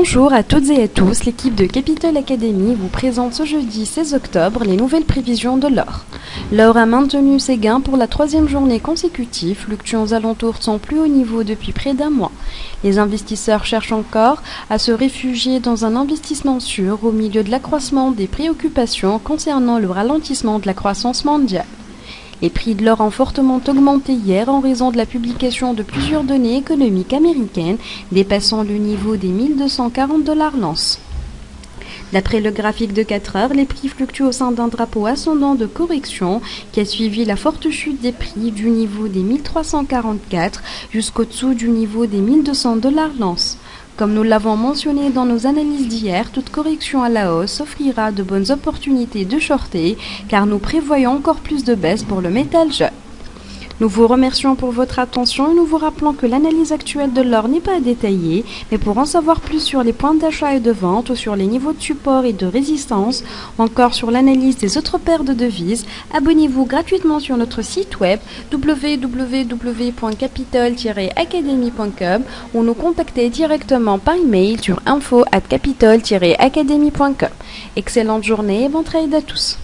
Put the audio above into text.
Bonjour à toutes et à tous, l'équipe de Capital Academy vous présente ce jeudi 16 octobre les nouvelles prévisions de l'or. L'or a maintenu ses gains pour la troisième journée consécutive, fluctuant aux alentours de son plus haut niveau depuis près d'un mois. Les investisseurs cherchent encore à se réfugier dans un investissement sûr au milieu de l'accroissement des préoccupations concernant le ralentissement de la croissance mondiale. Les prix de l'or ont fortement augmenté hier en raison de la publication de plusieurs données économiques américaines dépassant le niveau des 1240 $ l'once. D'après le graphique de 4 heures, les prix fluctuent au sein d'un drapeau ascendant de correction qui a suivi la forte chute des prix du niveau des 1344 jusqu'au-dessous du niveau des 1200 $ l'once. Comme nous l'avons mentionné dans nos analyses d'hier, toute correction à la hausse offrira de bonnes opportunités de shorter car nous prévoyons encore plus de baisse pour le métal jeune. Nous vous remercions pour votre attention et nous vous rappelons que l'analyse actuelle de l'or n'est pas à détailler, mais pour en savoir plus sur les points d'achat et de vente ou sur les niveaux de support et de résistance, ou encore sur l'analyse des autres paires de devises, abonnez-vous gratuitement sur notre site web www.capital-academy.com ou nous contactez directement par email sur info@capital-academy.com. Excellente journée et bon trade à tous.